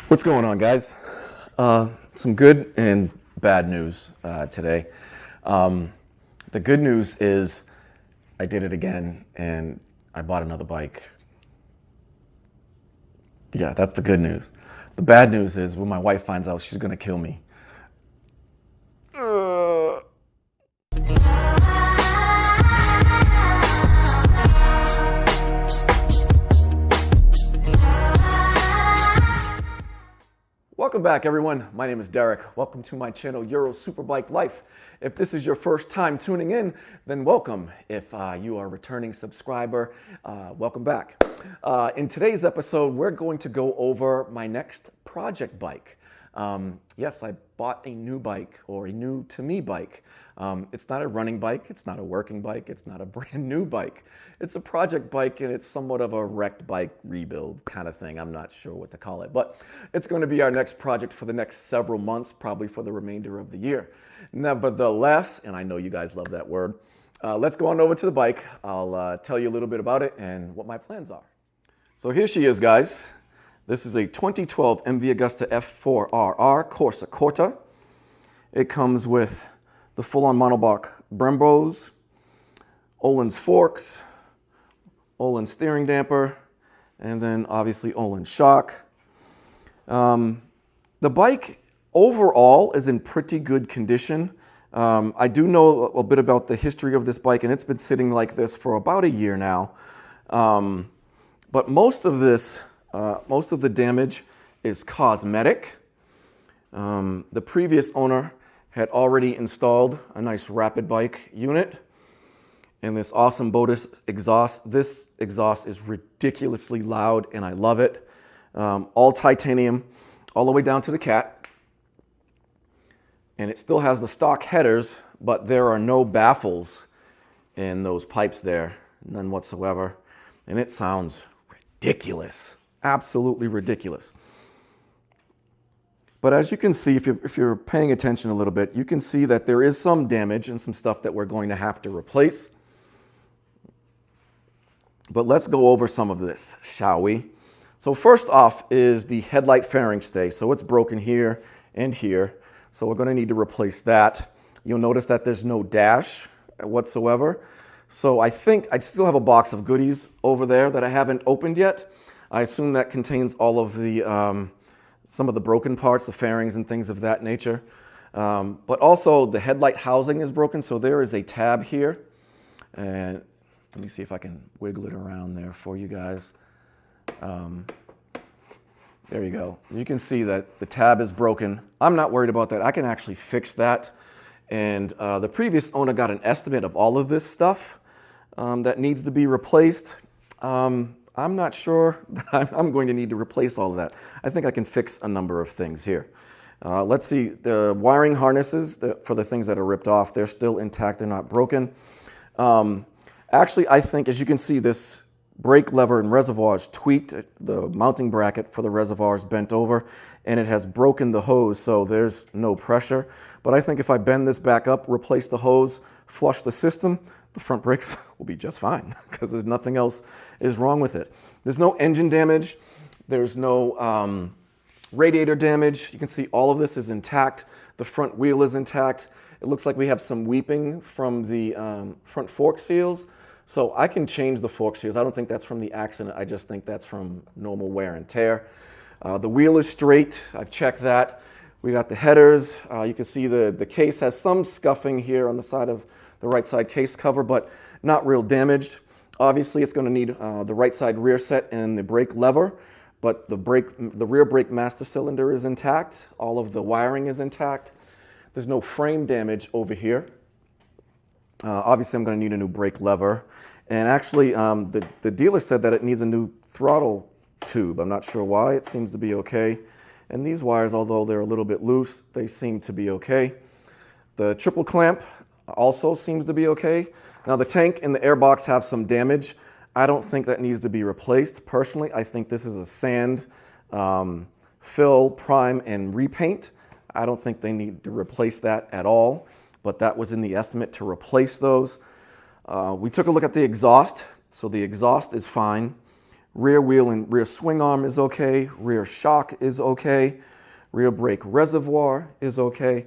What's going on, guys? Some good and bad news today. The good news is I did it again and I bought another bike. Yeah, that's the good news. The bad news is when my wife finds out, she's gonna kill me. Welcome back, everyone. My name is Derrick. Welcome to my channel, Superbike Life. If this is your first time tuning in, then welcome. If you are a returning subscriber, welcome back. In today's episode, we're going to go over my next project bike. Yes, I bought a new bike, or a new to me bike. It's not a running bike, it's not a working bike, it's not a brand new bike. It's a project bike and it's somewhat of a wrecked bike rebuild kind of thing. I'm not sure what to call it, but it's going to be our next project for the next several months, probably for the remainder of the year. Nevertheless, and I know you guys love that word, let's go on over to the bike. I'll tell you a little bit about it and what my plans are. So here she is, guys. This is a 2012 MV Agusta F4RR Corsa Corta. It comes with the full-on monoblock Brembos, Öhlins forks, Öhlins steering damper, and then obviously Öhlins shock. The bike overall is in pretty good condition. I do know a bit about the history of this bike, and it's been sitting like this for about a year now. But most of the damage is cosmetic. The previous owner had already installed a nice rapid bike unit and this awesome Botus exhaust. This exhaust is ridiculously loud and I love it. All titanium, all the way down to the cat. And it still has the stock headers, but there are no baffles in those pipes there, none whatsoever. And it sounds ridiculous, absolutely ridiculous. But as you can see, if you're paying attention a little bit, you can see that there is some damage and some stuff that we're going to have to replace. But let's go over some of this, shall we? So first off is the headlight fairing stay. So it's broken here and here. So we're going to need to replace that. You'll notice that there's no dash whatsoever. So I think I still have a box of goodies over there that I haven't opened yet. I assume that contains all of the some of the broken parts, the fairings and things of that nature. But also the headlight housing is broken, so there is a tab here. And let me see if I can wiggle it around there for you guys. There you go. You can see that the tab is broken. I'm not worried about that. I can actually fix that. And the previous owner got an estimate of all of this stuff that needs to be replaced. I'm not sure that I'm going to need to replace all of that. I think I can fix a number of things here. Let's see, the wiring harnesses for the things that are ripped off, they're still intact, they're not broken. Actually, I think, as you can see, this brake lever and reservoir is tweaked. The mounting bracket for the reservoir is bent over, and it has broken the hose, so there's no pressure. But I think if I bend this back up, replace the hose, flush the system, the front brake will be just fine because there's nothing else is wrong with it. There's no engine damage. There's no radiator damage. You can see all of this is intact. The front wheel is intact. It looks like we have some weeping from the front fork seals. So I can change the fork seals. I don't think that's from the accident. I just think that's from normal wear and tear. The wheel is straight. I've checked that. We got the headers. You can see the case has some scuffing here on the side of the right side case cover, but not real damaged. Obviously, it's going to need the right side rear set and the brake lever, but the rear brake master cylinder is intact. All of the wiring is intact. There's no frame damage over here. Obviously, I'm going to need a new brake lever. And actually, the dealer said that it needs a new throttle tube. I'm not sure why. It seems to be okay. And these wires, although they're a little bit loose, they seem to be okay. The triple clamp also seems to be okay. Now the tank and the airbox have some damage. I don't think that needs to be replaced. Personally, I think this is a sand, fill, prime, and repaint. I don't think they need to replace that at all, but that was in the estimate to replace those. We took a look at the exhaust. So the exhaust is fine. Rear wheel and rear swing arm is okay. Rear shock is okay. Rear brake reservoir is okay.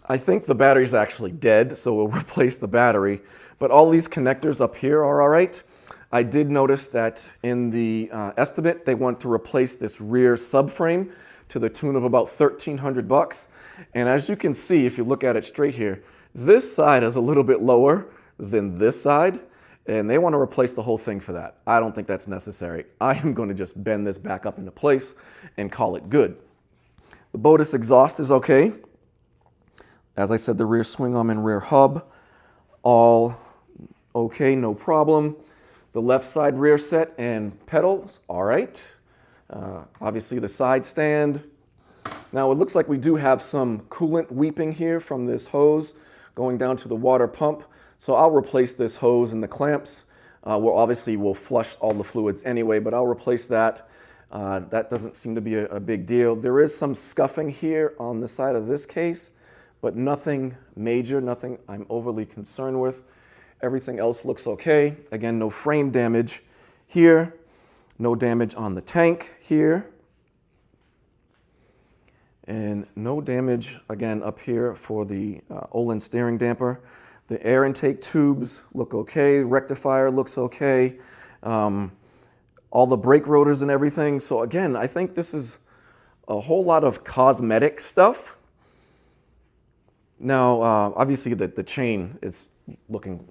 I think the battery's actually dead, so we'll replace the battery. But all these connectors up here are all right. I did notice that in the estimate, they want to replace this rear subframe to the tune of about $1,300. And as you can see, if you look at it straight here, this side is a little bit lower than this side, and they want to replace the whole thing for that. I don't think that's necessary. I am going to just bend this back up into place and call it good. The Botus exhaust is okay. As I said, the rear swing arm and rear hub, all okay, no problem. The left side rear set and pedals, all right. Obviously the side stand. Now it looks like we do have some coolant weeping here from this hose going down to the water pump. So I'll replace this hose and the clamps. We'll flush all the fluids anyway, but I'll replace that. That doesn't seem to be a big deal. There is some scuffing here on the side of this case, but nothing major, nothing I'm overly concerned with. Everything else looks okay. Again, no frame damage here, no damage on the tank here, and no damage, again, up here for the Olin steering damper. The air intake tubes look okay. Rectifier looks okay. All the brake rotors and everything. So again, I think this is a whole lot of cosmetic stuff. Now, obviously the chain is looking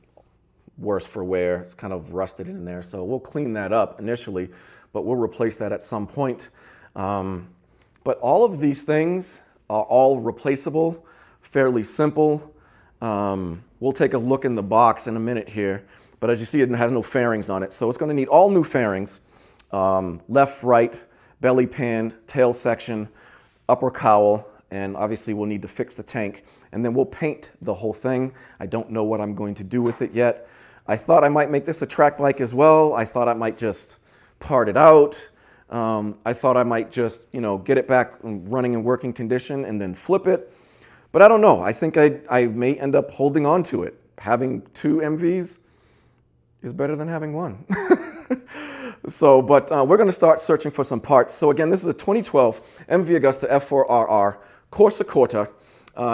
worse for wear. It's kind of rusted in there. So we'll clean that up initially, but we'll replace that at some point. But all of these things are all replaceable, fairly simple. We'll take a look in the box in a minute here, but as you see, it has no fairings on it. So it's going to need all new fairings, left, right, belly pan, tail section, upper cowl, and obviously we'll need to fix the tank, and then we'll paint the whole thing. I don't know what I'm going to do with it yet. I thought I might make this a track bike as well. I thought I might just part it out. I thought I might just, get it back running in working condition and then flip it. But I don't know. I think I may end up holding on to it. Having two MVs is better than having one. So, but we're going to start searching for some parts. So again, this is a 2012 MV Agusta F4RR Corsa Corta.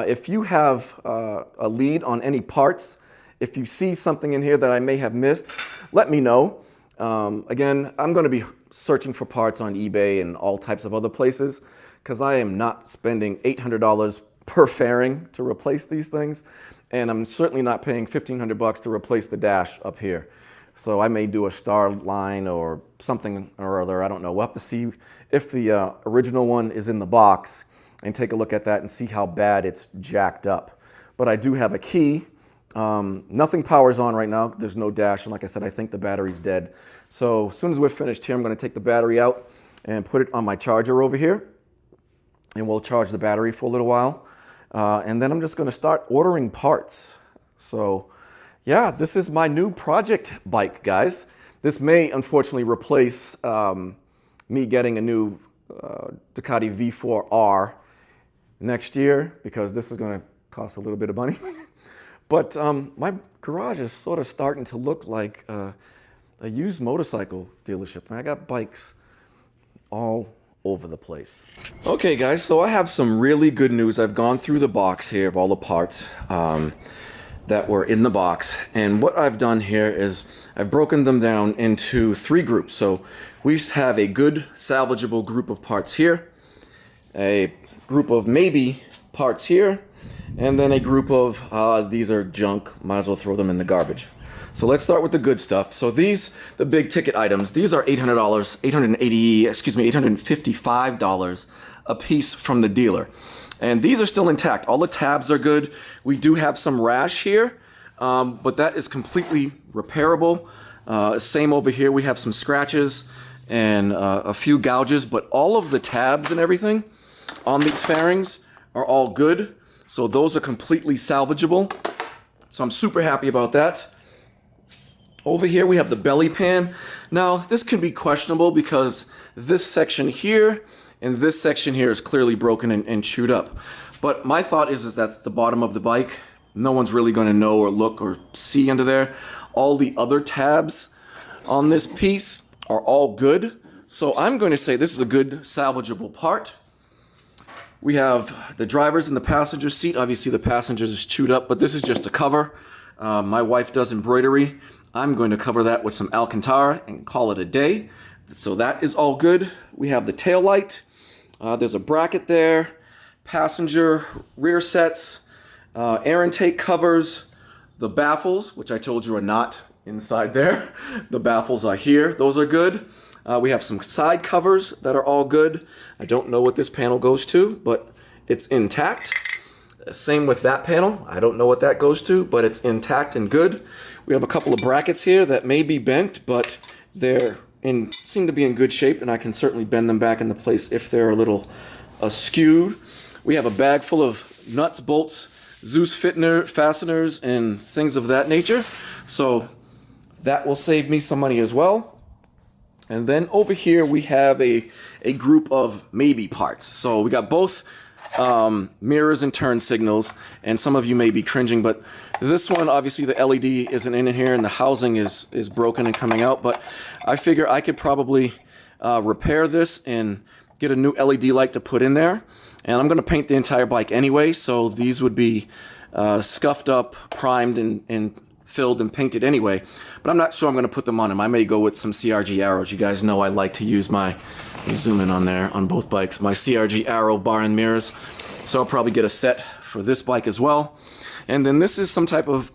If you have a lead on any parts, if you see something in here that I may have missed, let me know. Again, I'm going to be searching for parts on eBay and all types of other places because I am not spending $800 per fairing to replace these things, and I'm certainly not paying $1,500 to replace the dash up here. So I may do a star line or something or other. I don't know. We'll have to see if the original one is in the box and take a look at that and see how bad it's jacked up. But I do have a key. Nothing powers on right now. There's no dash, and like I said, I think the battery's dead. So as soon as we're finished here, I'm going to take the battery out and put it on my charger over here, and we'll charge the battery for a little while. And then I'm just going to start ordering parts. So yeah, this is my new project bike, guys. This may unfortunately replace me getting a new Ducati V4R next year, because this is going to cost a little bit of money. But my garage is sort of starting to look like a used motorcycle dealership. I got bikes all over the place. Okay guys, so I have some really good news. I've gone through the box here of all the parts that were in the box, and what I've done here is I've broken them down into 3 groups. So we have a good salvageable group of parts here, a group of maybe parts here, and then a group of these are junk, might as well throw them in the garbage. So let's start with the good stuff. So these, the big ticket items, these are $855 a piece from the dealer. And these are still intact. All the tabs are good. We do have some rash here, but that is completely repairable. Same over here, we have some scratches and a few gouges, but all of the tabs and everything on these fairings are all good. So those are completely salvageable. So I'm super happy about that. Over here we have the belly pan. Now this can be questionable because this section here and this section here is clearly broken and chewed up. But my thought is that's the bottom of the bike. No one's really going to know or look or see under there. All the other tabs on this piece are all good. So I'm going to say this is a good salvageable part. We have the driver's and the passenger seat. Obviously the passenger's is chewed up, but this is just a cover. My wife does embroidery. I'm going to cover that with some Alcantara and call it a day. So that is all good. We have the tail light. There's a bracket there. Passenger rear sets. Air intake covers. The baffles, which I told you are not inside there. The baffles are here. Those are good. We have some side covers that are all good. I don't know what this panel goes to, but it's intact. Same with that panel. I don't know what that goes to, but it's intact and good. We have a couple of brackets here that may be bent, but seem to be in good shape, and I can certainly bend them back into place if they're a little askew. We have a bag full of nuts, bolts, Zeus fasteners, and things of that nature. So that will save me some money as well. And then over here we have a group of maybe parts. So we got both mirrors and turn signals, and some of you may be cringing, but this one, obviously the LED isn't in here and the housing is broken and coming out, but I figure I could probably repair this and get a new LED light to put in there. And I'm going to paint the entire bike anyway, so these would be scuffed up, primed, and filled and painted anyway. But I'm not sure I'm going to put them on them. I may go with some CRG arrows. You guys know I like to use let me zoom in on there on both bikes, my CRG arrow bar and mirrors. So I'll probably get a set for this bike as well. And then this is some type of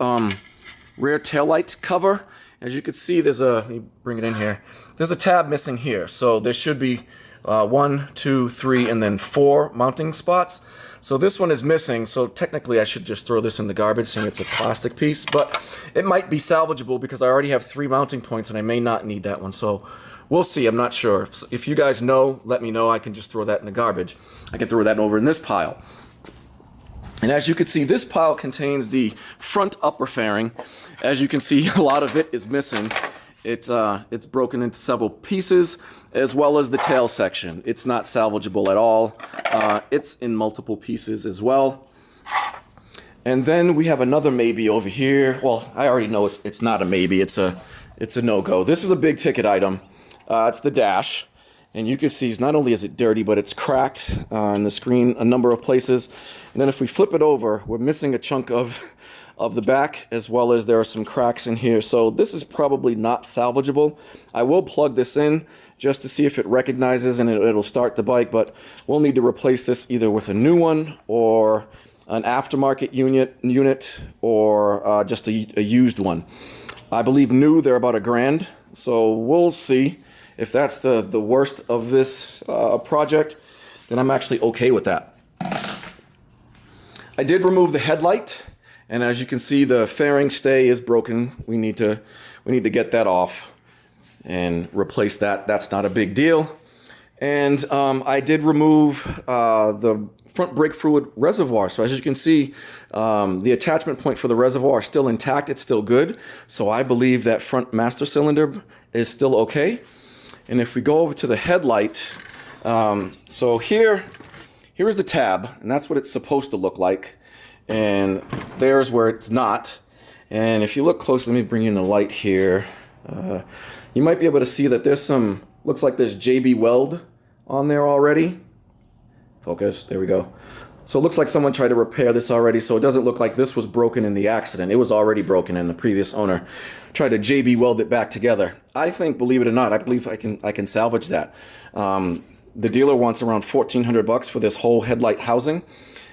rear taillight cover. As you can see, let me bring it in here. There's a tab missing here. So there should be 1, 2, 3, and then 4 mounting spots. So this one is missing, so technically I should just throw this in the garbage seeing it's a plastic piece, but it might be salvageable because I already have 3 mounting points and I may not need that one, so we'll see. I'm not sure. If you guys know, let me know. I can just throw that in the garbage. I can throw that over in this pile. And as you can see, this pile contains the front upper fairing. As you can see, a lot of it is missing. It's broken into several pieces, as well as the tail section. It's not salvageable at all. It's in multiple pieces as well. And then we have another maybe over here. Well, I already know it's not a maybe. It's a no-go. This is a big ticket item. It's the dash. And you can see not only is it dirty, but it's cracked on the screen a number of places. And then if we flip it over, we're missing a chunk of the back, as well as there are some cracks in here. So this is probably not salvageable. I will plug this in just to see if it recognizes and it'll start the bike, but we'll need to replace this either with a new one or an aftermarket unit or just a used one. I believe new, they're about $1,000. So we'll see. If that's the worst of this project, then I'm actually okay with that. I did remove the headlight. And as you can see, the fairing stay is broken. We need to get that off and replace that. That's not a big deal. And I did remove the front brake fluid reservoir. So as you can see, the attachment point for the reservoir is still intact. It's still good. So I believe that front master cylinder is still okay. And if we go over to the headlight, so here is the tab, and that's what it's supposed to look like. And there's where it's not. And if you look closely, let me bring you in the light here. You might be able to see that there's looks like there's JB Weld on there already. Focus, there we go. So it looks like someone tried to repair this already, so it doesn't look like this was broken in the accident. It was already broken and the previous owner tried to JB Weld it back together. I think, believe it or not, I believe I can salvage that. The dealer wants around $1,400 for this whole headlight housing.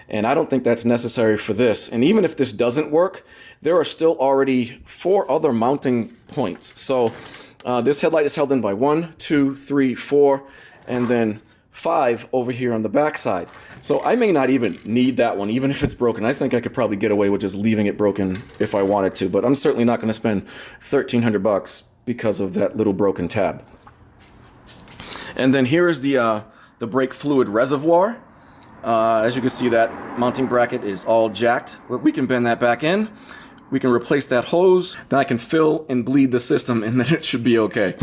And I don't think that's necessary for this. And even if this doesn't work, there are still already 4 other mounting points. So this headlight is held in by 1, 2, 3, 4, and then 5 over here on the back side. So I may not even need that one, even if it's broken. I think I could probably get away with just leaving it broken if I wanted to. But I'm certainly not going to spend $1,300 because of that little broken tab. And then here is the brake fluid reservoir. As you can see, that mounting bracket is all jacked, but we can bend that back in. We can replace that hose, then I can fill and bleed the system, and then it should be okay.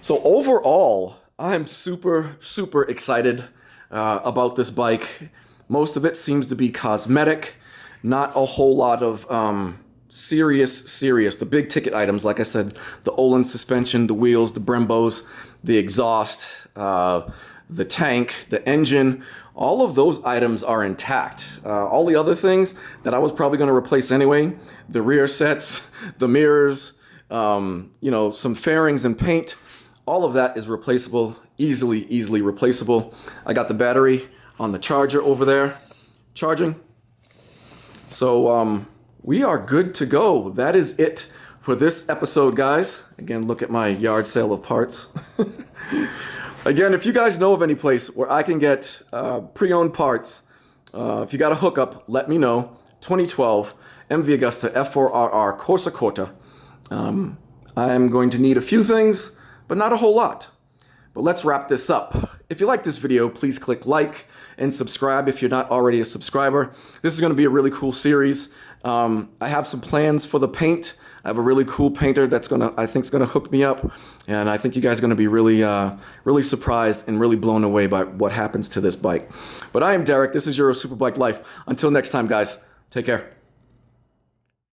So overall, I'm super, super excited about this bike. Most of it seems to be cosmetic, not a whole lot of serious. The big ticket items, like I said, the Olin suspension, the wheels, the Brembos, the exhaust, the tank, the engine, all of those items are intact. All the other things that I was probably going to replace anyway, the rear sets, the mirrors, you know, some fairings and paint, all of that is replaceable, easily replaceable. I got the battery on the charger over there, charging. So we are good to go. That is it for this episode, guys. Again, look at my yard sale of parts. Again, if you guys know of any place where I can get pre-owned parts, if you got a hookup, let me know. 2012 MV Agusta F4RR Corsa Corta. I'm going to need a few things, but not a whole lot. But let's wrap this up. If you like this video, please click like and subscribe if you're not already a subscriber. This is going to be a really cool series. I have some plans for the paint. I have a really cool painter that's I think is gonna hook me up, and I think you guys are gonna be really surprised and really blown away by what happens to this bike. But I am Derek. This is Superbike Life. Until next time, guys. Take care.